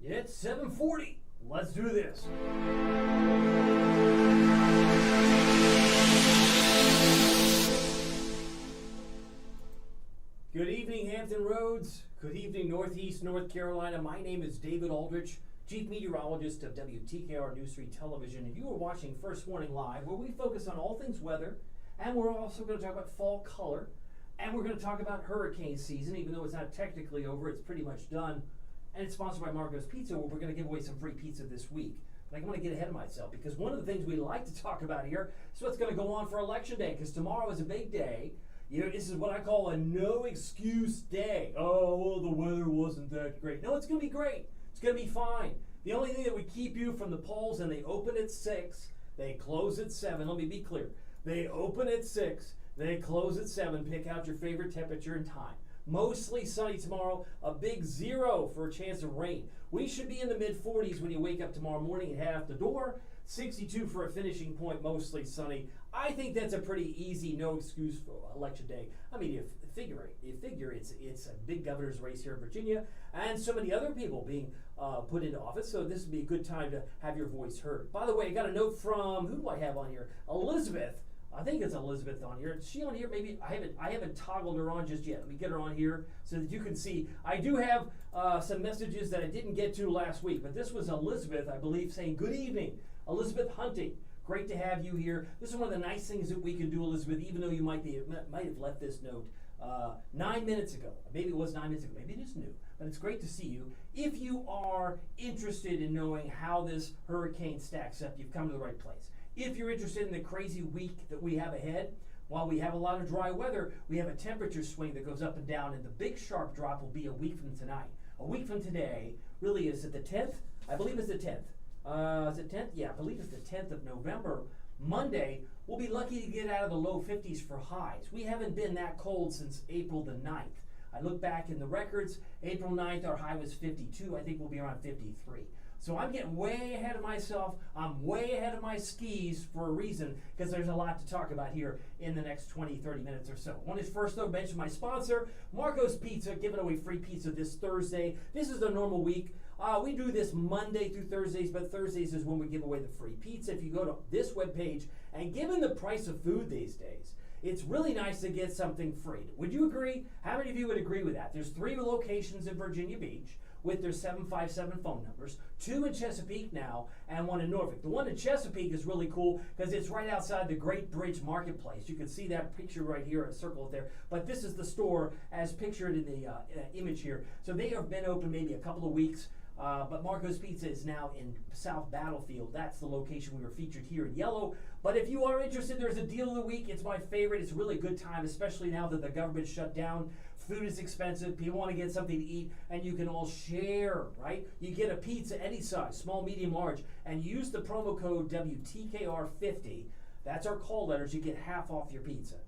It's 7:40. Let's do this. Good evening, Hampton Roads. Good evening, Northeast North Carolina. My name is David Aldrich, Chief Meteorologist of WTKR News 3 Television, and you are watching First Warning Live, where we focus on all things weather, and we're also going to talk about fall color, and we're going to talk about hurricane season. Even though it's not technically over, it's pretty much done. And it's sponsored by Marco's Pizza, where we're going to give away some free pizza this week. But I'm going to get ahead of myself, because one of the things we like to talk about here is what's going to go on for Election Day, because tomorrow is a big day. You know, this is what I call a no-excuse day. Oh, well, the weather wasn't that great. No, it's going to be great. It's going to be fine. The only thing that would keep you from the polls, and they open at 6, they close at 7. Let me be clear. They open at 6, they close at 7. Pick out your favorite temperature and time. Mostly sunny tomorrow, a big 0 for a chance of rain. We should be in the mid-40s when you wake up tomorrow morning and head out the door. 62 for a finishing point, mostly sunny. I think that's a pretty easy, no excuse for Election Day. I mean, you figure it's a big governor's race here in Virginia, and so many other people being put into office, so this would be a good time to have your voice heard. By the way, I got a note from, who do I have on here? Elizabeth. I think it's Elizabeth on here. Is she on here? Maybe I haven't toggled her on just yet. Let me get her on here so that you can see. I do have some messages that I didn't get to last week, but this was Elizabeth, I believe, saying good evening. Elizabeth Hunting, great to have you here. This is one of the nice things that we can do, Elizabeth, even though you might have left this note 9 minutes ago. Maybe it was 9 minutes ago. Maybe it is new, but it's great to see you. If you are interested in knowing how this hurricane stacks up, you've come to the right place. If you're interested in the crazy week that we have ahead, while we have a lot of dry weather, we have a temperature swing that goes up and down, and the big sharp drop will be a week from tonight. A week from today, really, is it the 10th? I believe it's the 10th. Is it 10th? Yeah, I believe it's the 10th of November. Monday, we'll be lucky to get out of the low 50s for highs. We haven't been that cold since April the 9th. I look back in the records, April 9th, our high was 52. I think we'll be around 53. So I'm getting way ahead of myself. I'm way ahead of my skis for a reason, because there's a lot to talk about here in the next 20, 30 minutes or so. I want to first, though, mention my sponsor, Marco's Pizza, giving away free pizza this Thursday. This is the normal week. We do this Monday through Thursdays, but Thursdays is when we give away the free pizza. If you go to this webpage, and given the price of food these days, it's really nice to get something free. Would you agree? How many of you would agree with that? There's 3 locations in Virginia Beach with their 757 phone numbers, 2 in Chesapeake now, and 1 in Norfolk. The one in Chesapeake is really cool because it's right outside the Great Bridge Marketplace. You can see that picture right here, a circle there. But this is the store as pictured in the image here. So they have been open maybe a couple of weeks. But Marco's Pizza is now in South Battlefield. That's the location we were featured here in yellow. But if you are interested, there's a deal of the week. It's my favorite. It's a really good time, especially now that the government shut down. Food is expensive. People want to get something to eat, and you can all share, right? You get a pizza any size, small, medium, large, and use the promo code WTKR50. That's our call letters. You get half off your pizza.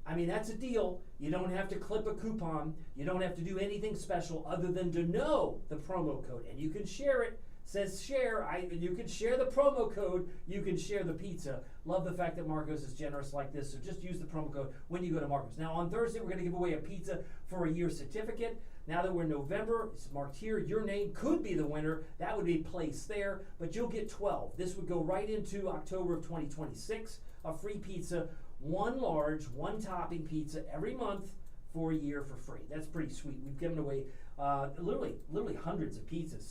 I mean, that's a deal. You don't have to clip a coupon. You don't have to do anything special other than to know the promo code. And you can share it. It says share. You can share the promo code. You can share the pizza. Love the fact that Marco's is generous like this. So just use the promo code when you go to Marco's. Now, on Thursday, we're going to give away a pizza for a year certificate. Now that we're in November, it's marked here. Your name could be the winner. That would be placed there. But you'll get 12. This would go right into October of 2026. A free pizza. 1 large, 1 topping pizza every month for a year for free. That's pretty sweet. We've given away literally hundreds of pizzas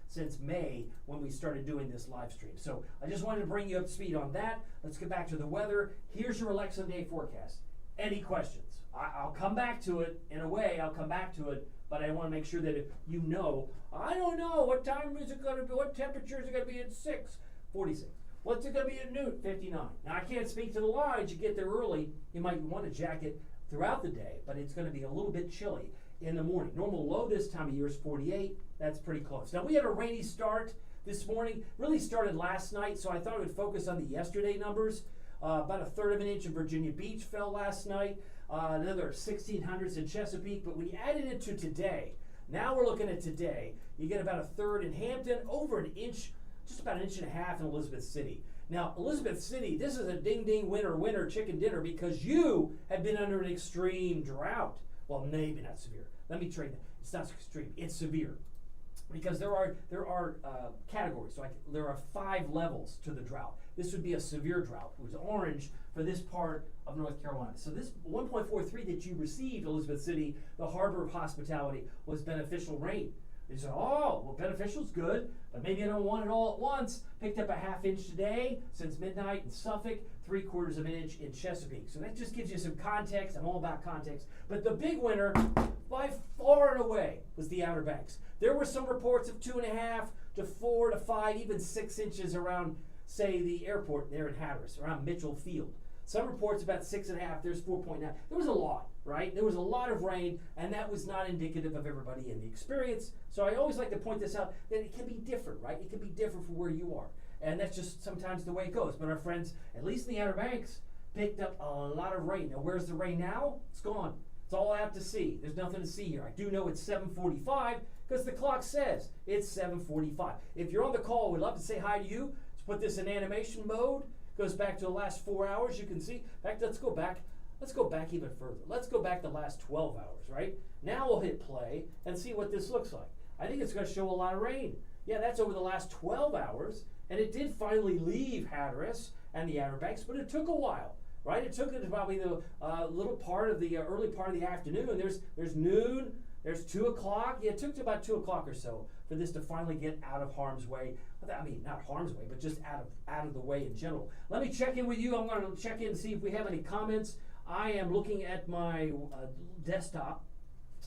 since May when we started doing this live stream. So I just wanted to bring you up to speed on that. Let's get back to the weather. Here's your Election Day forecast. Any questions? I'll come back to it. In a way, I'll come back to it, but I want to make sure that if you know, I don't know, what time is it going to be, what temperature is it going to be at 6? 46. What's it going to be at noon? 59. Now, I can't speak to the lines. You get there early. You might want a jacket throughout the day, but it's going to be a little bit chilly in the morning. Normal low this time of year is 48. That's pretty close. Now, we had a rainy start this morning. Really started last night, so I thought I would focus on the yesterday numbers. About 1/3 of an inch in Virginia Beach fell last night. Another 1,600s in Chesapeake. But when you added it to today, now we're looking at today, you get about 1/3 in Hampton, over an inch, just about 1.5 inches in Elizabeth City. Now, Elizabeth City, this is a ding-ding winner chicken dinner because you have been under an extreme drought. Well, maybe not severe. Let me trade that. It's not extreme. It's severe. because there are categories. So there are 5 levels to the drought. This would be a severe drought. It was orange for this part of North Carolina. So this 1.43 that you received, Elizabeth City, the harbor of hospitality, was beneficial rain. You say, oh, well, beneficial's good, but maybe I don't want it all at once. Picked up a ½ inch today since midnight in Suffolk, 3/4 of an inch in Chesapeake. So that just gives you some context. I'm all about context. But the big winner, by far and away, was the Outer Banks. There were some reports of 2.5 to 4 to 5, even 6 inches around, say, the airport there in Hatteras, around Mitchell Field. Some reports about 6.5, there's 4.9. There was a lot, right? There was a lot of rain, and that was not indicative of everybody in the experience. So I always like to point this out, that it can be different, right? It can be different from where you are. And that's just sometimes the way it goes. But our friends, at least in the Outer Banks, picked up a lot of rain. Now, where's the rain now? It's gone. It's all out to sea. There's nothing to see here. I do know it's 7:45 because the clock says it's 7:45. If you're on the call, we'd love to say hi to you. Let's put this in animation mode. Goes back to the last 4 hours. You can see. In fact, let's go back even further. Let's go back the last 12 hours, right? Now we'll hit play and see what this looks like. I think it's going to show a lot of rain. Yeah, that's over the last 12 hours, and it did finally leave Hatteras and the Outer Banks, but it took a while, right? It took it probably the little part of the early part of the afternoon. There's noon. There's 2 o'clock. Yeah, it took to about 2 o'clock or so for this to finally get out of harm's way. I mean, not harm's way, but just out of the way in general. Let me check in with you. I'm going to check in and see if we have any comments. I am looking at my desktop.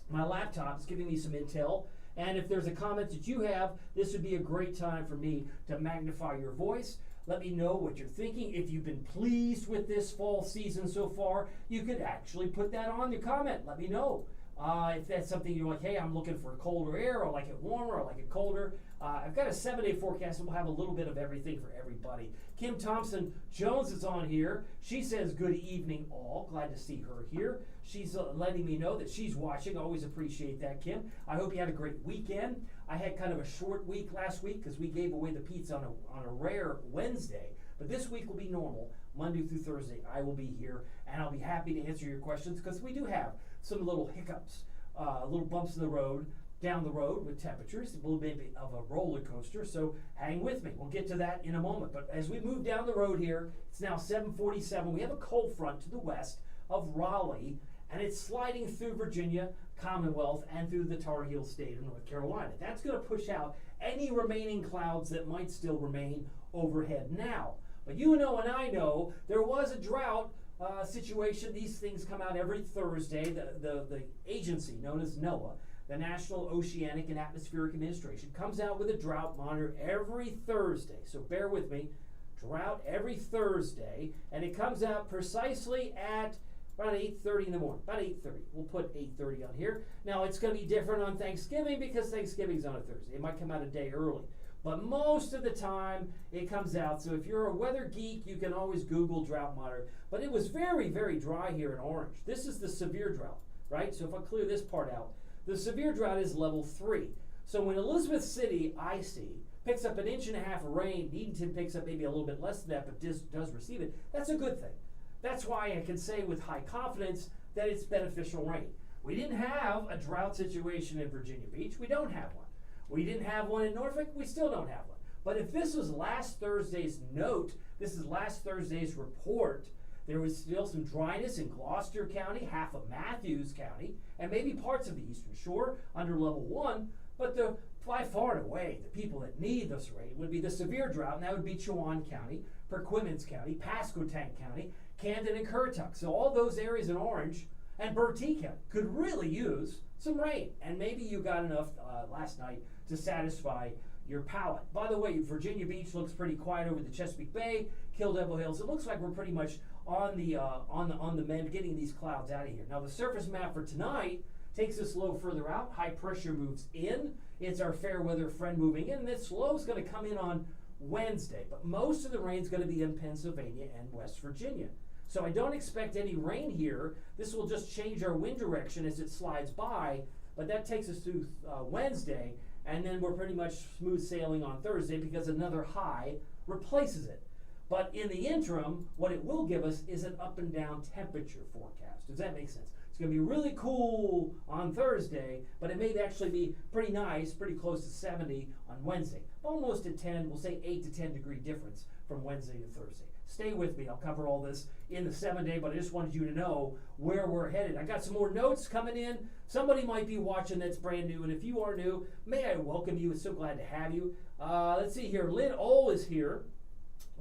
My laptop is giving me some intel. And if there's a comment that you have, this would be a great time for me to magnify your voice. Let me know what you're thinking. If you've been pleased with this fall season so far, you could actually put that on your comment. Let me know. If that's something you're like, hey, I'm looking for colder air, or like it warmer, or like it colder. I've got a 7-day forecast, and we'll have a little bit of everything for everybody. Kim Thompson Jones is on here. She says, good evening, all. Glad to see her here. She's letting me know that she's watching. Always appreciate that, Kim. I hope you had a great weekend. I had kind of a short week last week because we gave away the pizza on a rare Wednesday. But this week will be normal. Monday through Thursday, I will be here, and I'll be happy to answer your questions because we do have some little hiccups, little bumps in the road, down the road with temperatures, a little bit of a roller coaster, so hang with me. We'll get to that in a moment. But as we move down the road here, it's now 7:47. We have a cold front to the west of Raleigh, and it's sliding through Virginia, Commonwealth, and through the Tar Heel state of North Carolina. That's going to push out any remaining clouds that might still remain overhead now. But you know and I know there was a drought situation. These things come out every Thursday. The agency known as NOAA, the National Oceanic and Atmospheric Administration, comes out with a drought monitor every Thursday. So bear with me. Drought every Thursday, and it comes out precisely at around 8:30 in the morning. About 8:30. We'll put 8:30 on here. Now it's going to be different on Thanksgiving because Thanksgiving's on a Thursday. It might come out a day early. But most of the time, it comes out. So if you're a weather geek, you can always Google drought monitor. But it was very, very dry here in Orange. This is the severe drought, right? So if I clear this part out, the severe drought is level 3. So when Elizabeth City, I see, picks up 1.5 inches of rain, Edenton picks up maybe a little bit less than that, but does receive it, that's a good thing. That's why I can say with high confidence that it's beneficial rain. We didn't have a drought situation in Virginia Beach. We don't have one. We didn't have one in Norfolk. We still don't have one. But if this was last Thursday's note, this is last Thursday's report, there was still some dryness in Gloucester County, half of Matthews County, and maybe parts of the Eastern Shore under level 1. But by far and away, the people that need this rain would be the severe drought, and that would be Chowan County, Perquimans County, Pasquotank County, Camden and Currituck. So all those areas in Orange and Bertie County could really use some rain. And maybe you got enough last night to satisfy your palate. By the way, Virginia Beach looks pretty quiet over the Chesapeake Bay, Kill Devil Hills. It looks like we're pretty much on the mend, getting these clouds out of here. Now the surface map for tonight takes this low further out. High pressure moves in. It's our fair weather friend moving in. This low is going to come in on Wednesday, but most of the rain is going to be in Pennsylvania and West Virginia. So I don't expect any rain here. This will just change our wind direction as it slides by, but that takes us through Wednesday, and then we're pretty much smooth sailing on Thursday because another high replaces it. But in the interim, what it will give us is an up and down temperature forecast. Does that make sense? It's going to be really cool on Thursday, but it may actually be pretty nice, pretty close to 70 on Wednesday. Almost a 10, we'll say 8 to 10 degree difference from Wednesday to Thursday. Stay with me. I'll cover all this in the 7-day, but I just wanted you to know where we're headed. I got some more notes coming in. Somebody might be watching that's brand new, and if you are new, may I welcome you. It's so glad to have you. Let's see here. Lynn Old is here.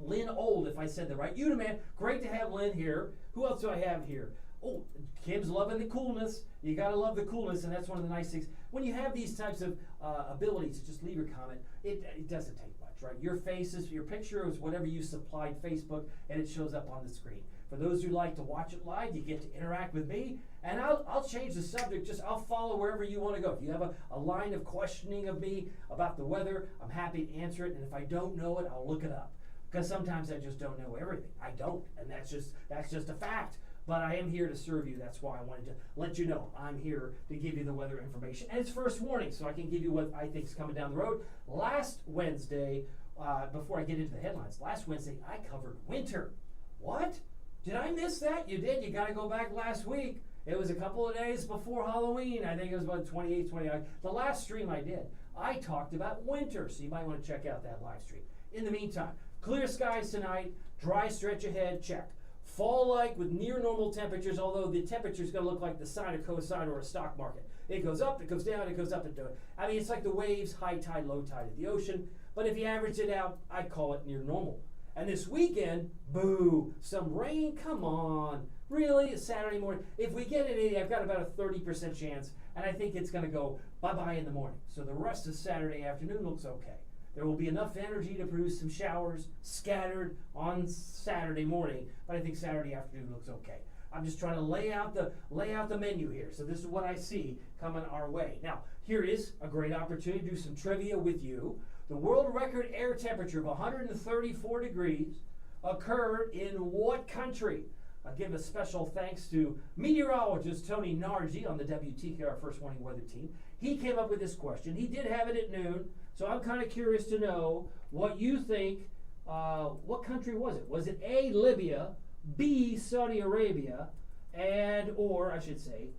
Lynn Old, if I said that right. Unaman, great to have Lynn here. Who else do I have here? Oh, Kim's loving the coolness. You got to love the coolness, and that's one of the nice things. When you have these types of abilities to just leave your comment, it doesn't take much, right? Your faces, your picture is whatever you supplied Facebook, and it shows up on the screen. For those who like to watch it live, you get to interact with me, and I'll change the subject. I'll follow wherever you want to go. If you have a line of questioning of me about the weather, I'm happy to answer it, and if I don't know it, I'll look it up. Because sometimes I just don't know everything. I don't, and that's just a fact. But I am here to serve you. That's why I wanted to let you know I'm here to give you the weather information. And it's first warning, so I can give you what I think is coming down the road. Last Wednesday, before I get into the headlines, last Wednesday I covered winter. What? Did I miss that? You did. You got to go back last week. It was a couple of days before Halloween. I think it was about 28, 29. The last stream I did, I talked about winter, so you might want to check out that live stream. In the meantime, clear skies tonight, dry stretch ahead, check. Fall-like with near normal temperatures, although the temperature is going to look like the sine or cosine or a stock market. It goes up, it goes down, it goes up and down. I mean, it's like the waves, high tide, low tide of the ocean. But if you average it out, I'd call it near normal. And this weekend, boo, some rain, come on. Really, it's Saturday morning. If we get it 80, I've got about a 30% chance, and I think it's going to go bye-bye in the morning. So the rest of Saturday afternoon looks okay. There will be enough energy to produce some showers scattered on Saturday morning, but I think Saturday afternoon looks okay. I'm just trying to lay out the menu here. So this is what I see coming our way. Now, here is a great opportunity to do some trivia with you. The world record air temperature of 134 degrees occurred in what country? I'll give a special thanks to meteorologist Tony Nargi on the WTKR First Warning Weather Team. He came up with this question. He did have it at noon. So I'm kind of curious to know what you think. What country was it? Was it A, Libya, B, Saudi Arabia, or I should say,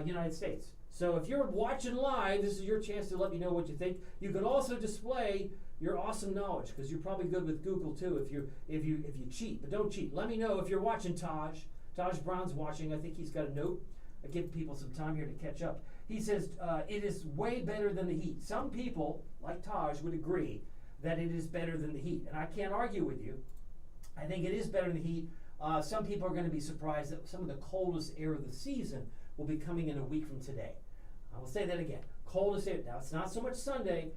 United States? So if you're watching live, this is your chance to let me know what you think. You could also display your awesome knowledge, because you're probably good with Google too if you cheat, but don't cheat. Let me know if you're watching Taj. Taj Brown's watching. I think he's got a note. I give people some time here to catch up. He says it is way better than the heat. Some people, like Taj, would agree that it is better than the heat, and I can't argue with you. I think it is better than the heat. Some people are going to be surprised that some of the coldest air of the season will be coming in a week from today. I will say that again. Coldest air. Now, it's not so much Sunday,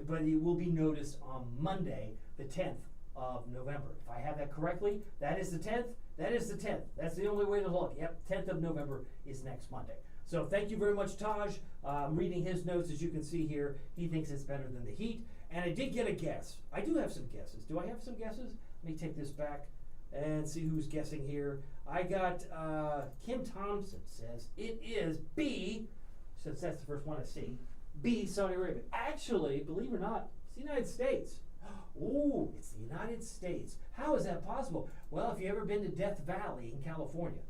but it will be noticed on Monday, the 10th of November. If I have that correctly, that is the 10th. That is the 10th. That's the only way to look. Yep, 10th of November is next Monday. So thank you very much, Taj. I'm reading his notes, as you can see here. He thinks it's better than the heat. And I did get a guess. I do have some guesses. Do I have some guesses? Let me take this back and see who's guessing here. I got Kim Thompson says it is B, since that's the first one I see. B, Saudi Arabia. Actually, believe it or not, it's the United States. Oh, it's the United States. How is that possible? Well, if you've ever been to Death Valley in California,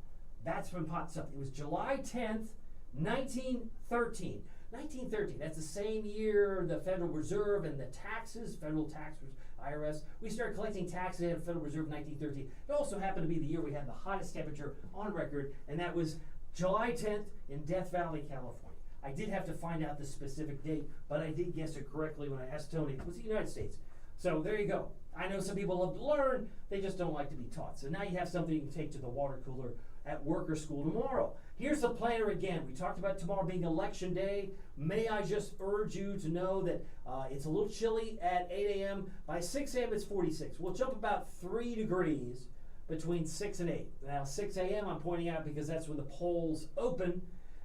that's when pops up. It was July 10th, 1913. 1913, that's the same year the Federal Reserve and the taxes, federal taxes, IRS, we started collecting taxes at the Federal Reserve in 1913. It also happened to be the year we had the hottest temperature on record, and that was July 10th in Death Valley, California. I did have to find out the specific date, but I did guess it correctly when I asked Tony. It was the United States. So there you go. I know some people love to learn, they just don't like to be taught. So now you have something you can take to the water cooler at work or school tomorrow. Here's the planner again. We talked about tomorrow being election day. May I just urge you to know that it's a little chilly at 8 a.m. By 6 a.m. it's 46. We'll jump about 3 degrees between 6 and 8. Now 6 a.m. I'm pointing out because that's when the polls open,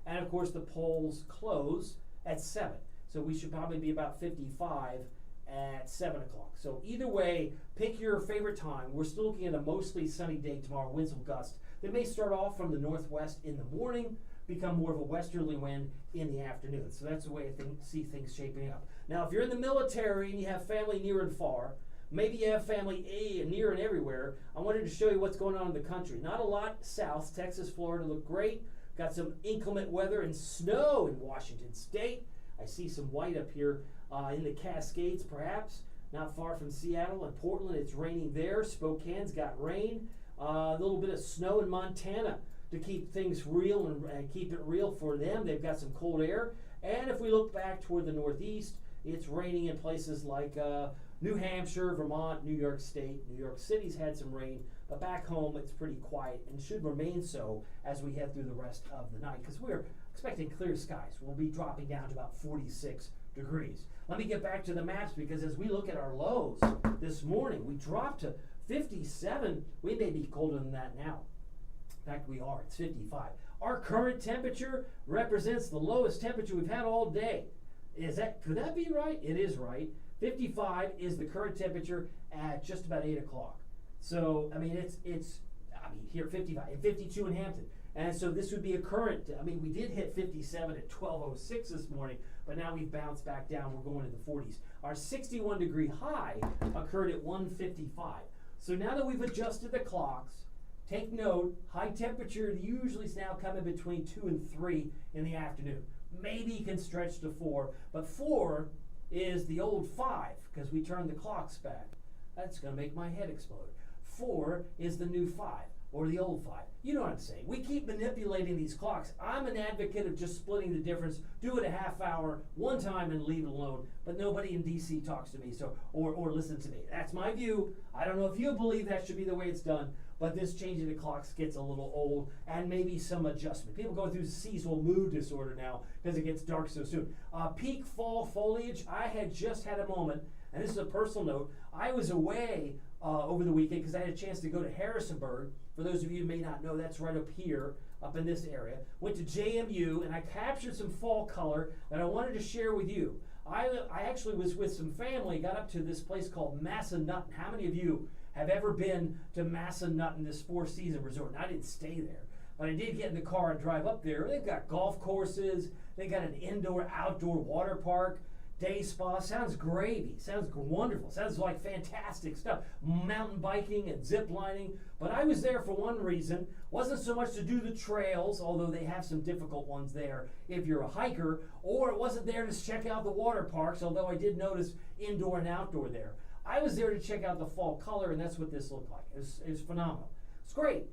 and of course the polls close at 7. So we should probably be about 55 at 7 o'clock. So either way, pick your favorite time. We're still looking at a mostly sunny day tomorrow. Winds will gust. They may start off from the northwest in the morning, become more of a westerly wind in the afternoon. So that's the way I see things shaping up. Now, if you're in the military and you have family near and far, maybe you have family near and everywhere, I wanted to show you what's going on in the country. Not a lot south. Texas, Florida look great. Got some inclement weather and snow in Washington State. I see some white up here in the Cascades, perhaps, not far from Seattle. And Portland, it's raining there. Spokane's got rain. A little bit of snow in Montana to keep things real and keep it real for them. They've got some cold air. And if we look back toward the Northeast, it's raining in places like New Hampshire, Vermont, New York State. New York City's had some rain, but back home it's pretty quiet and should remain so as we head through the rest of the night, because we're expecting clear skies. We'll be dropping down to about 46 degrees. Let me get back to the maps, because as we look at our lows this morning, we dropped to 57. We may be colder than that now. In fact, we are. It's 55. Our current temperature represents the lowest temperature we've had all day. Could that be right? It is right. 55 is the current temperature at just about 8 o'clock. So, I mean, it's here 55 and 52 in Hampton. And so this would be a current, we did hit 57 at 12:06 this morning, but now we've bounced back down. We're going to the 40s. Our 61 degree high occurred at 1:55. So now that we've adjusted the clocks, take note, high temperature usually is now coming between 2 and 3 in the afternoon. Maybe you can stretch to 4, but 4 is the old 5, because we turned the clocks back. That's going to make my head explode. 4 is the new 5, or the old 5. You know what I'm saying. We keep manipulating these clocks. I'm an advocate of just splitting the difference, do it a half hour, one time, and leave it alone. But nobody in D.C. talks to me or listens to me. That's my view. I don't know if you believe that should be the way it's done, but this changing the clocks gets a little old, and maybe some adjustment. People go through seasonal mood disorder now because it gets dark so soon. Peak fall foliage, I had just had a moment, and this is a personal note. I was away over the weekend because I had a chance to go to Harrisonburg. For those of you who may not know, that's right up here, up in this area. Went to JMU, and I captured some fall color that I wanted to share with you. I actually was with some family, got up to this place called Massanutten. How many of you have ever been to Massanutten, this four-season resort? And I didn't stay there, but I did get in the car and drive up there. They've got golf courses. They got an indoor-outdoor water park. Day spa. Sounds gravy. Sounds wonderful. Sounds like fantastic stuff. Mountain biking and zip lining. But I was there for one reason. Wasn't so much to do the trails, although they have some difficult ones there if you're a hiker, or it wasn't there to check out the water parks, although I did notice indoor and outdoor there. I was there to check out the fall color, and that's what this looked like. It was phenomenal. It's great.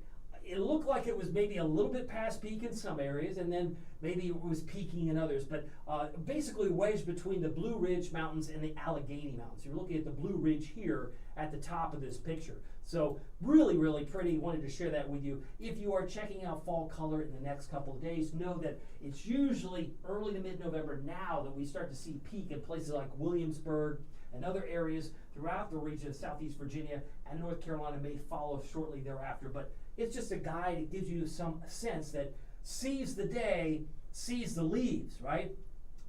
It looked like it was maybe a little bit past peak in some areas, and then maybe it was peaking in others, but basically wedged between the Blue Ridge Mountains and the Allegheny Mountains. You're looking at the Blue Ridge here at the top of this picture. So really, really pretty. Wanted to share that with you. If you are checking out fall color in the next couple of days, know that it's usually early to mid-November now that we start to see peak in places like Williamsburg and other areas throughout the region of Southeast Virginia, and North Carolina may follow shortly thereafter. But it's just a guide. It gives you some sense that seize the day, seize the leaves, right?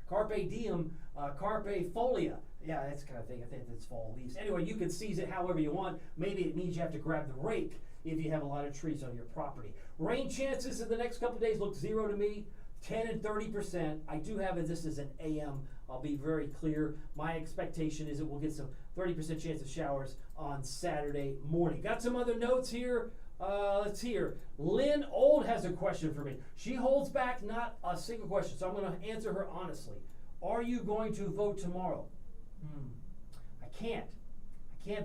Carpe diem, carpe folia. Yeah, that's the kind of thing. I think that's fall leaves. Anyway, you can seize it however you want. Maybe it means you have to grab the rake if you have a lot of trees on your property. Rain chances in the next couple of days look 0 to me, 10 and 30%. I do have this as an AM. I'll be very clear. My expectation is that we'll get some 30% chance of showers on Saturday morning. Got some other notes here. Let's hear. Lynn Old has a question for me. She holds back not a single question, so I'm going to answer her honestly. Are you going to vote tomorrow? I can't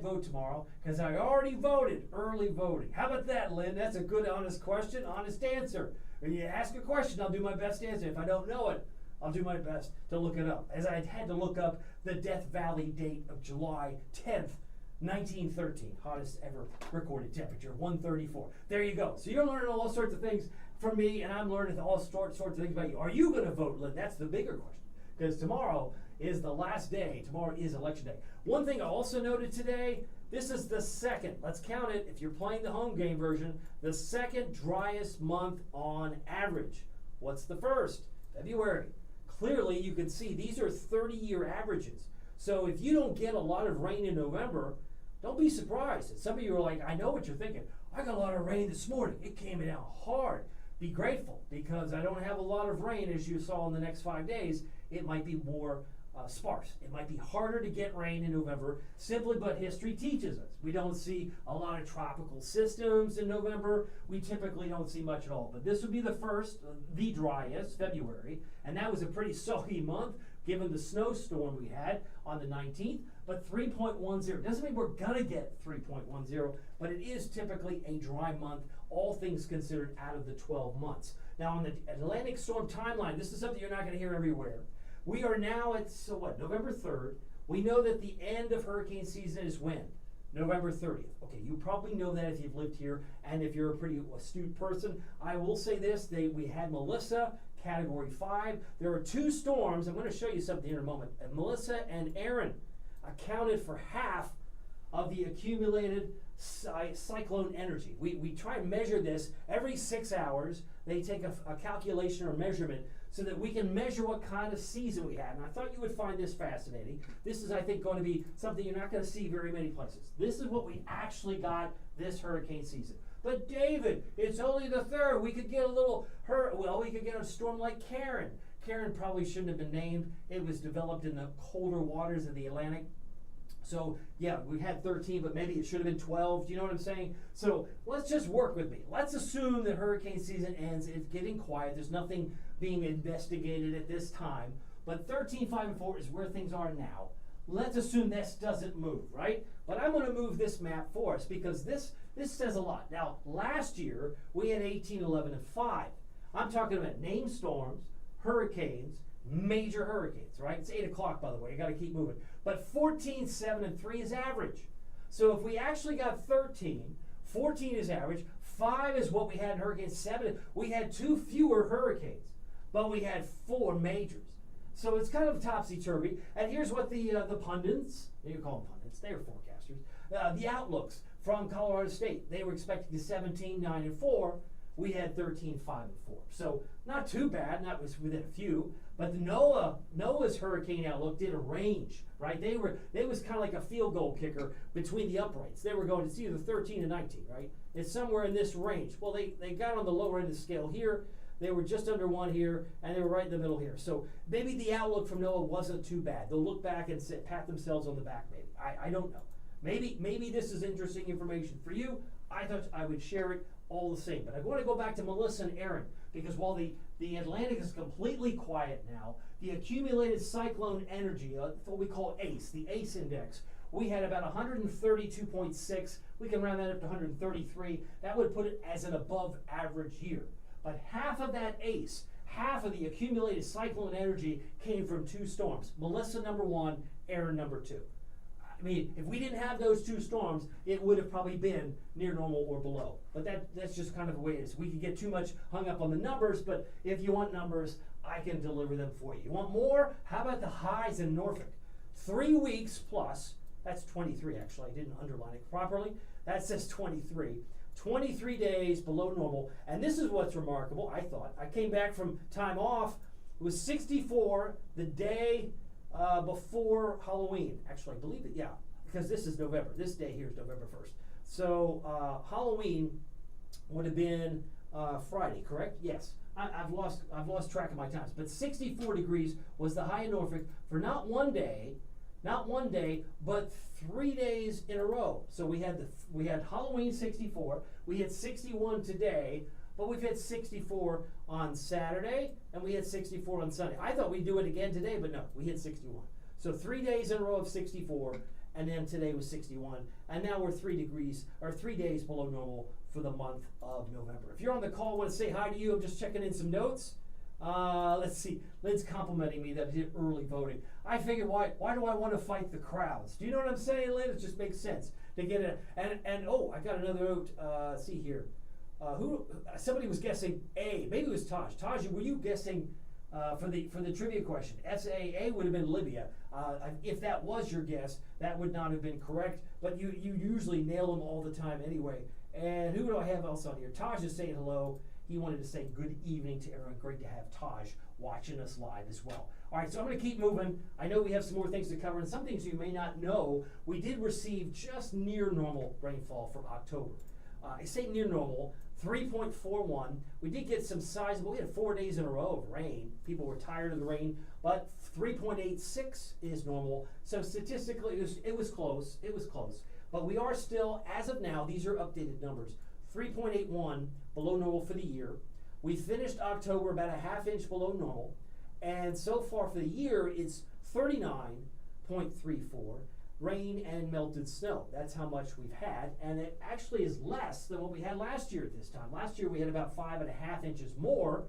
vote tomorrow because I already voted early voting. How about that, Lynn? That's a good, honest question, honest answer. When you ask a question, I'll do my best to answer. If I don't know it, I'll do my best to look it up. As I had to look up the Death Valley date of July 10th, 1913, hottest ever recorded temperature, 134. There you go. So you're learning all sorts of things from me, and I'm learning all sorts of things about you. Are you going to vote, Lynn? That's the bigger question, because tomorrow is the last day. Tomorrow is election day. One thing I also noted today, this is the second, let's count it, if you're playing the home game version, the second driest month on average. What's the first? February. Clearly, you can see these are 30-year averages. So if you don't get a lot of rain in November, don't be surprised. And some of you are like, I know what you're thinking. I got a lot of rain this morning. It came in out hard. Be grateful, because I don't have a lot of rain as you saw in the next 5 days. It might be more sparse. It might be harder to get rain in November, simply but history teaches us. We don't see a lot of tropical systems in November. We typically don't see much at all. But this would be the first, the driest, February, and that was a pretty soggy month given the snowstorm we had on the 19th. But 3.10 doesn't mean we're gonna get 3.10, but it is typically a dry month, all things considered, out of the 12 months. Now on the Atlantic storm timeline, this is something you're not gonna hear everywhere. We are now at, November 3rd. We know that the end of hurricane season is when? November 30th. Okay, you probably know that if you've lived here, and if you're a pretty astute person. I will say this, we had Melissa, Category 5. There are 2 storms. I'm going to show you something in a moment. Melissa and Aaron accounted for half of the accumulated cyclone energy. We try and measure this every 6 hours. They take a calculation or measurement so that we can measure what kind of season we had. And I thought you would find this fascinating. This is, I think, going to be something you're not going to see very many places. This is what we actually got this hurricane season. But David, it's only the 3rd. We could get a little we could get a storm like Karen. Karen probably shouldn't have been named. It was developed in the colder waters of the Atlantic. So yeah, we had 13, but maybe it should have been 12. Do you know what I'm saying? So let's just work with me. Let's assume that hurricane season ends. It's getting quiet. There's nothing being investigated at this time. But 13, 5, and 4 is where things are now. Let's assume this doesn't move, right? But I'm going to move this map for us because this says a lot. Now, last year, we had 18, 11, and 5. I'm talking about named storms, hurricanes, major hurricanes, right? It's 8 o'clock, by the way. You got to keep moving. But 14, 7, and 3 is average. So if we actually got 13, 14 is average, 5 is what we had in hurricane 7. We had 2 fewer hurricanes, but we had 4 majors. So it's kind of topsy-turvy. And here's what the pundits, you call them pundits, they're forecasters, the outlooks from Colorado State. They were expecting 17, 9, and 4. We had 13, 5, and 4. So not too bad, not within a few. But the Noah's hurricane outlook did a range, right? They was kind of like a field goal kicker between the uprights. They were going to either 13 and 19, right? It's somewhere in this range. Well, they got on the lower end of the scale here. They were just under 1 here, and they were right in the middle here. So maybe the outlook from NOAA wasn't too bad. They'll look back and pat themselves on the back, maybe. I don't know. Maybe this is interesting information for you. I thought I would share it all the same. But I want to go back to Melissa and Aaron, because while the Atlantic is completely quiet now, the accumulated cyclone energy, what we call ACE, the ACE index, we had about 132.6. We can round that up to 133. That would put it as an above average year. But half of that ACE, half of the accumulated cyclone energy came from 2 storms. Melissa number 1, Aaron number 2. I mean, if we didn't have those 2 storms, it would have probably been near normal or below. But that's just kind of the way it is. We could get too much hung up on the numbers, but if you want numbers, I can deliver them for you. You want more? How about the highs in Norfolk? 3 weeks plus, that's 23 actually, I didn't underline it properly. That says 23. 23 days below normal, and this is what's remarkable, I thought. I came back from time off. It was 64 the day before Halloween. Actually, I believe it, yeah, because this is November. This day here is November 1st. So Halloween would have been Friday, correct? Yes. I've lost track of my times, but 64 degrees was the high in Norfolk for not one day, but 3 days in a row. So we had Halloween 64, we had 61 today, but we've had 64 on Saturday, and we had 64 on Sunday. I thought we'd do it again today, but no, we hit 61. So 3 days in a row of 64, and then today was 61, and now we're 3 days below normal for the month of November. If you're on the call, I want to say hi to you. I'm just checking in some notes. Let's see. Lynn's complimenting me that I did early voting. I figured, why do I want to fight the crowds? Do you know what I'm saying, Lynn? It just makes sense to get it. And oh, I got another note. See here. Somebody was guessing A. Maybe it was Taj. Taj, were you guessing for the trivia question? SAA would have been Libya. If that was your guess, that would not have been correct. But you usually nail them all the time anyway. And who do I have else on here? Taj is saying hello. He wanted to say good evening to everyone. Great to have Taj watching us live as well. All right, so I'm going to keep moving. I know we have some more things to cover, and some things you may not know. We did receive just near normal rainfall from October. I say near normal, 3.41. We did get some sizable. We had 4 days in a row of rain. People were tired of the rain, but 3.86 is normal. So statistically, it was close. It was close. But we are still, as of now, these are updated numbers, 3.81 below normal for the year. We finished October about a half inch below normal. And so far for the year, it's 39.34 rain and melted snow. That's how much we've had. And it actually is less than what we had last year at this time. Last year we had about 5.5 inches more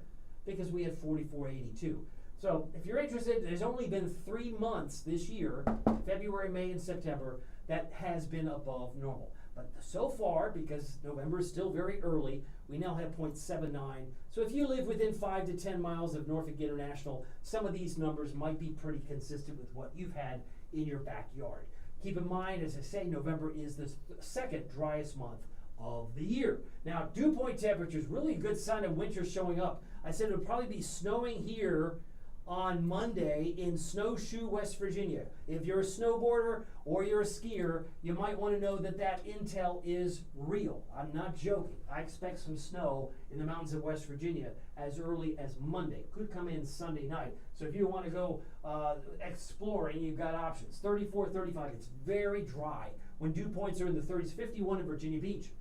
because we had 44.82. So if you're interested, there's only been 3 months this year, February, May, and September, that has been above normal. But so far, because November is still very early, we now have 0.79. So if you live within 5 to 10 miles of Norfolk International, some of these numbers might be pretty consistent with what you've had in your backyard. Keep in mind, as I say, November is the second driest month of the year. Now, dew point temperatures, really a good sign of winter showing up. I said it would probably be snowing here on Monday in Snowshoe, West Virginia. If you're a snowboarder or you're a skier, you might want to know that that intel is real. I'm not joking. I expect some snow in the mountains of West Virginia as early as Monday. Could come in Sunday night. So if you want to go exploring, you've got options. 34, 35, it's very dry. When dew points are in the 30s, 51 in Virginia Beach.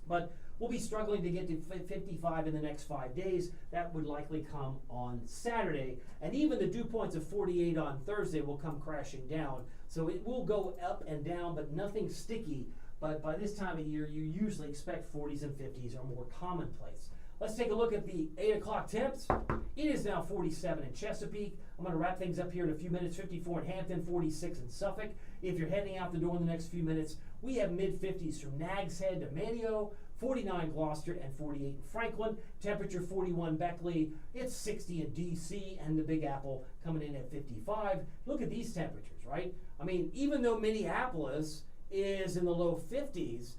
But we'll be struggling to get to 55 in the next 5 days. That would likely come on Saturday. And even the dew points of 48 on Thursday will come crashing down. So it will go up and down, but nothing sticky. But by this time of year, you usually expect 40s and 50s are more commonplace. Let's take a look at the 8 o'clock temps. It is now 47 in Chesapeake. I'm going to wrap things up here in a few minutes. 54 in Hampton, 46 in Suffolk. If you're heading out the door in the next few minutes, we have mid-50s from Nags Head to Manteo, 49 Gloucester, and 48 in Franklin. Temperature 41 Beckley. It's 60 in D.C. and the Big Apple coming in at 55. Look at these temperatures, right? I mean, even though Minneapolis is in the low 50s,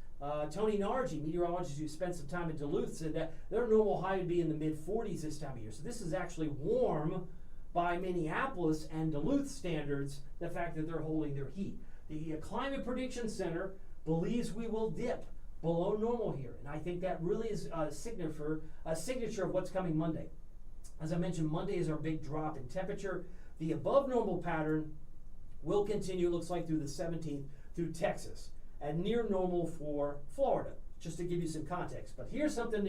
Tony Nargi, meteorologist who spent some time in Duluth, said that their normal high would be in the mid-40s this time of year. So this is actually warm by Minneapolis and Duluth standards, the fact that they're holding their heat. The Climate Prediction Center believes we will dip below normal here, and I think that really is a signature of what's coming Monday. As I mentioned, Monday is our big drop in temperature. The above normal pattern will continue, looks like, through the 17th through Texas, and near normal for Florida, just to give you some context. But here's something,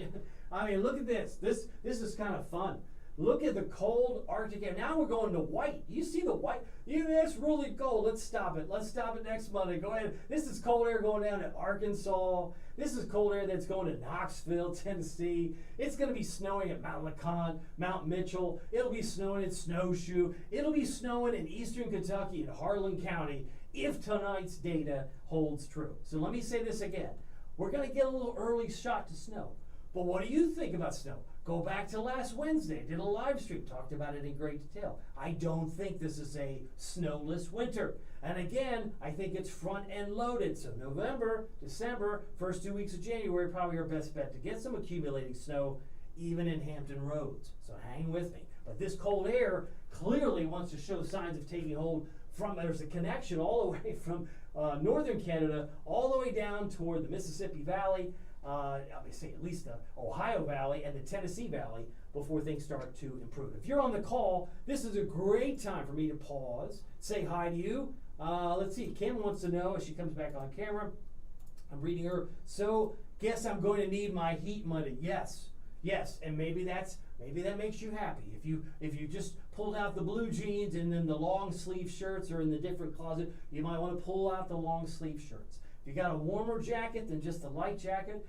I mean, look at this. This is kind of fun. Look at the cold Arctic air. Now we're going to white. You see the white? That's really cold. Let's stop it. Let's stop it next Monday. Go ahead. This is cold air going down to Arkansas. This is cold air that's going to Knoxville, Tennessee. It's going to be snowing at Mount LeConte, Mount Mitchell. It'll be snowing at Snowshoe. It'll be snowing in eastern Kentucky and Harlan County if tonight's data holds true. So let me say this again. We're going to get a little early shot to snow. But what do you think about snow? Go back to last Wednesday, did a live stream, talked about it in great detail. I don't think this is a snowless winter. And again, I think it's front end loaded. So November, December, first 2 weeks of January, probably our best bet to get some accumulating snow, even in Hampton Roads. So hang with me. But this cold air clearly wants to show signs of taking hold from, there's a connection all the way from northern Canada, all the way down toward the Mississippi Valley, obviously at least the Ohio Valley and the Tennessee Valley before things start to improve. If you're on the call, this is a great time for me to pause, say hi to you. Let's see, Kim wants to know as she comes back on camera. I'm reading her. So, guess I'm going to need my heat money. Yes, and maybe that makes you happy. If you just pulled out the blue jeans and then the long sleeve shirts are in the different closet, you might want to pull out the long sleeve shirts. If you got a warmer jacket than just a light jacket,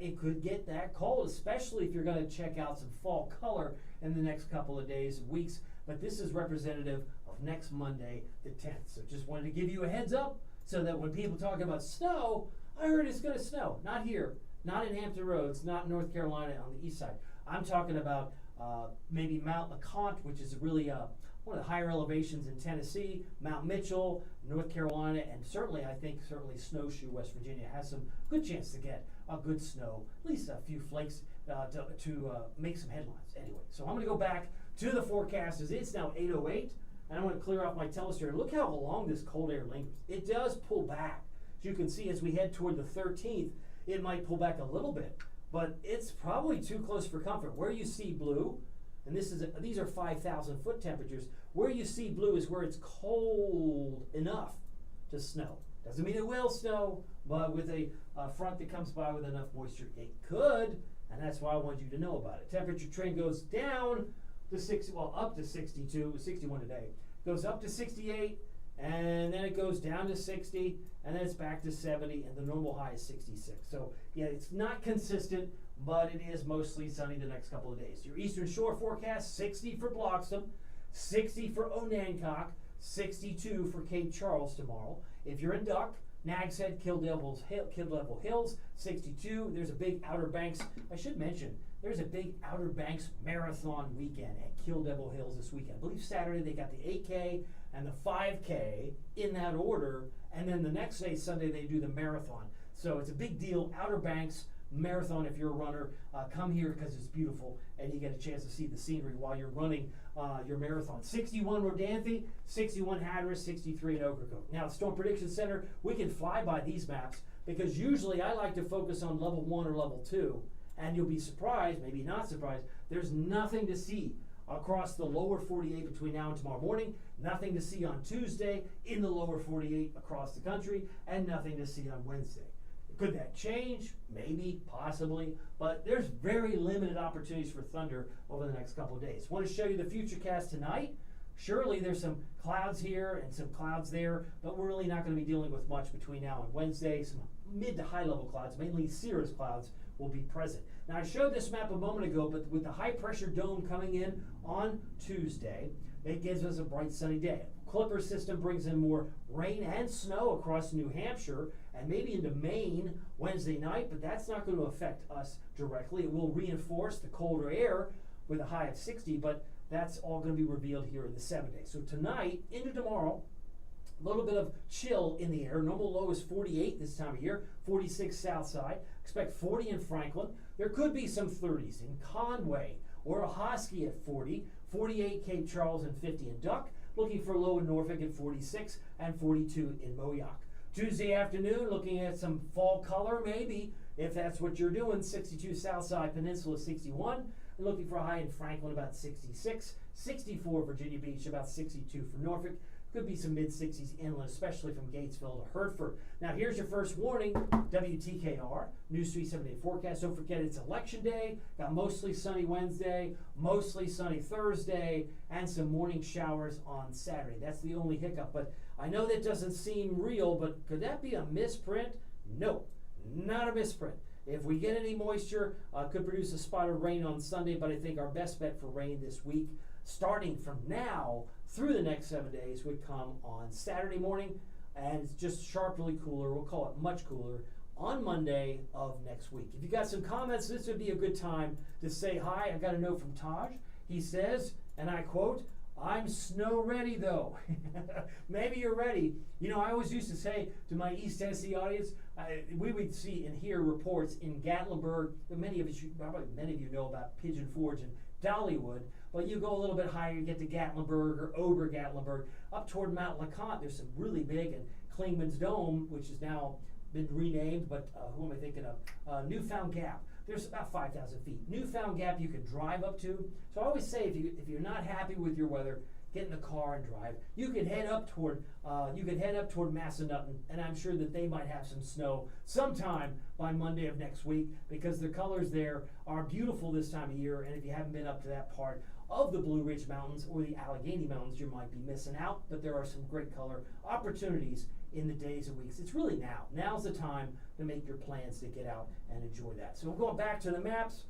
it could get that cold, especially if you're going to check out some fall color in the next couple of days and weeks. But this is representative of next Monday, the 10th. So just wanted to give you a heads up so that when people talk about snow, I heard it's going to snow. Not here, not in Hampton Roads, not in North Carolina on the east side. I'm talking about maybe Mount LeConte, which is really one of the higher elevations in Tennessee, Mount Mitchell, North Carolina, and certainly Snowshoe, West Virginia has some good chance to get a good snow, at least a few flakes to make some headlines. Anyway, so I'm going to go back to the forecast as it's now 8:08, and I'm going to clear off my telestrator. Look how long this cold air lingers. It does pull back. As you can see, as we head toward the 13th, it might pull back a little bit, but it's probably too close for comfort. Where you see blue, and these are 5,000 foot temperatures. Where you see blue is where it's cold enough to snow. Doesn't mean it will snow, but with a front that comes by with enough moisture, it could, and that's why I want you to know about it. Temperature trend goes down to 60, well, up to 62, it was 61 today. Goes up to 68, and then it goes down to 60, and then it's back to 70, and the normal high is 66. So, yeah, it's not consistent, but it is mostly sunny the next couple of days. Your Eastern Shore forecast, 60 for Bloxham, 60 for Onancock, 62 for Cape Charles tomorrow. If you're in Duck, Nags Head, Kill Devil Hills, 62. There's a big Outer Banks. I should mention, there's a big Outer Banks marathon weekend at Kill Devil Hills this weekend. I believe Saturday they got the 8K and the 5K in that order, and then the next day, Sunday, they do the marathon. So it's a big deal. Outer Banks marathon. If you're a runner, come here because it's beautiful and you get a chance to see the scenery while you're running your marathon. 61 Rodanthe, 61 Hatteras, 63 in Ocracoke. Now, Storm Prediction Center, we can fly by these maps because usually I like to focus on level 1 or level 2, and you'll be surprised, maybe not surprised, there's nothing to see across the lower 48 between now and tomorrow morning, nothing to see on Tuesday in the lower 48 across the country, and nothing to see on Wednesday. Could that change? Maybe, possibly, but there's very limited opportunities for thunder over the next couple of days. Want to show you the futurecast tonight. Surely there's some clouds here and some clouds there, but we're really not going to be dealing with much between now and Wednesday. Some mid to high level clouds, mainly cirrus clouds, will be present. Now, I showed this map a moment ago, but with the high pressure dome coming in on Tuesday, it gives us a bright sunny day. Clipper system brings in more rain and snow across New Hampshire and maybe into Maine Wednesday night, but that's not going to affect us directly. It will reinforce the colder air with a high of 60, but that's all going to be revealed here in the 7 days. So tonight into tomorrow, a little bit of chill in the air. Normal low is 48 this time of year, 46 south side. Expect 40 in Franklin. There could be some 30s in Conway or Ahoskie at 40, 48 Cape Charles, and 50 in Duck. Looking for low in Norfolk at 46 and 42 in Moyock. Tuesday afternoon, looking at some fall color maybe, if that's what you're doing. 62 Southside Peninsula, 61. And looking for a high in Franklin, about 66. 64 Virginia Beach, about 62 for Norfolk. Could be some mid-60s inland, especially from Gatesville to Hertford. Now, here's your first warning. WTKR, News 3 7-day forecast. Don't forget it's election day. Got mostly sunny Wednesday, mostly sunny Thursday, and some morning showers on Saturday. That's the only hiccup. But I know that doesn't seem real, but could that be a misprint? No, not a misprint. If we get any moisture, could produce a spot of rain on Sunday, but I think our best bet for rain this week, starting from now through the next 7 days, would come on Saturday morning, and it's just sharply cooler. We'll call it much cooler on Monday of next week. If you got some comments, this would be a good time to say hi. I got a note from Taj. He says, and I quote, "I'm snow ready though." Maybe you're ready. You know, I always used to say to my East Tennessee audience, we would see and hear reports in Gatlinburg. Many of you know about Pigeon Forge and Dollywood, but you go a little bit higher, you get to Gatlinburg or Ober Gatlinburg, up toward Mount LeConte. There's some really big, and Klingman's Dome, which has now been renamed, but who am I thinking of? Newfound Gap. There's about 5,000 feet. Newfound Gap you can drive up to. So I always say if you're not happy with your weather, get in the car and drive. You could head up toward Massanutten, and I'm sure that they might have some snow sometime by Monday of next week, because the colors there are beautiful this time of year. And if you haven't been up to that part of the Blue Ridge Mountains or the Allegheny Mountains, you might be missing out. But there are some great color opportunities in the days and weeks. It's really now. Now's the time to make your plans to get out and enjoy that. So we're going back to the maps.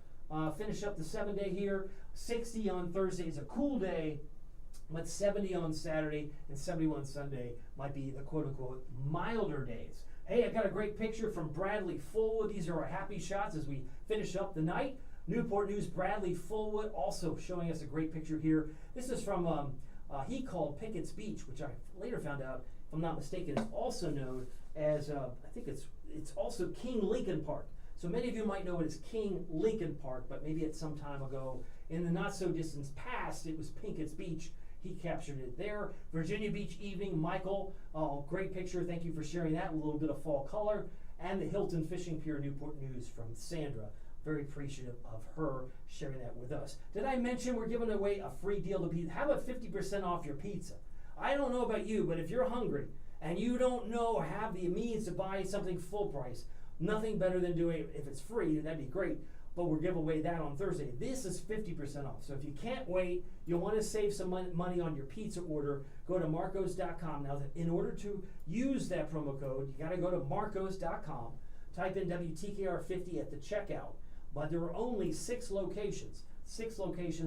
Finish up the 7 day here. 60 on Thursday is a cool day, but 70 on Saturday and 71 Sunday might be the quote-unquote milder days. Hey, I got a great picture from Bradley Fullwood. These are our happy shots as we finish up the night. Newport News Bradley Fullwood also showing us a great picture here. This is from he called Pickett's Beach, which I later found out, if I'm not mistaken, is also known as I think it's also King Lincoln Park. So many of you might know it as King Lincoln Park, but maybe at some time ago in the not so distant past it was Pickett's Beach. He captured it there. Virginia Beach evening, Michael, great picture. Thank you for sharing that. A little bit of fall color. And the Hilton Fishing Pier Newport News from Sandra. very appreciative of her sharing that with us. Did I mention we're giving away a free deal to pizza? How about 50% off your pizza? I don't know about you, but if you're hungry and you don't know or have the means to buy something full price, nothing better than doing it if it's free, that'd be great. But we'll give away that on Thursday. This is 50% off. So if you can't wait, you want to save some money on your pizza order, go to marcos.com. Now, in order to use that promo code, you got to go to marcos.com, type in WTKR50 at the checkout. But there are only 6 locations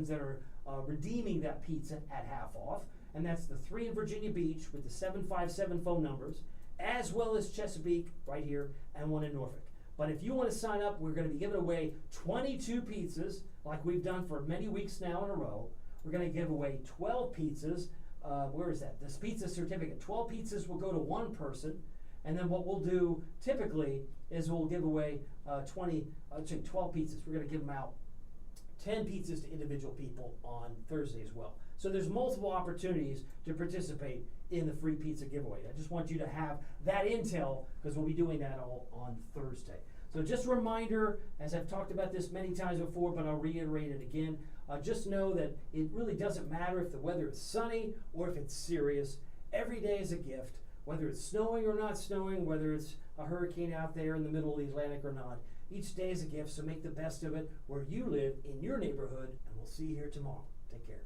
that are redeeming that pizza at half off. And that's the 3 in Virginia Beach with the 757 phone numbers, as well as Chesapeake right here, and 1 in Norfolk. But if you want to sign up, we're going to be giving away 22 pizzas, like we've done for many weeks now in a row. We're going to give away 12 pizzas. Where is that? This pizza certificate. 12 pizzas will go to 1 person. And then what we'll do typically is we'll give away 12 pizzas. We're going to give them out 10 pizzas to individual people on Thursday as well. So there's multiple opportunities to participate in the free pizza giveaway. I just want you to have that intel because we'll be doing that all on Thursday. So just a reminder, as I've talked about this many times before, but I'll reiterate it again, just know that it really doesn't matter if the weather is sunny or if it's serious. Every day is a gift, whether it's snowing or not snowing, whether it's a hurricane out there in the middle of the Atlantic or not. Each day is a gift, so make the best of it where you live in your neighborhood, and we'll see you here tomorrow. Take care.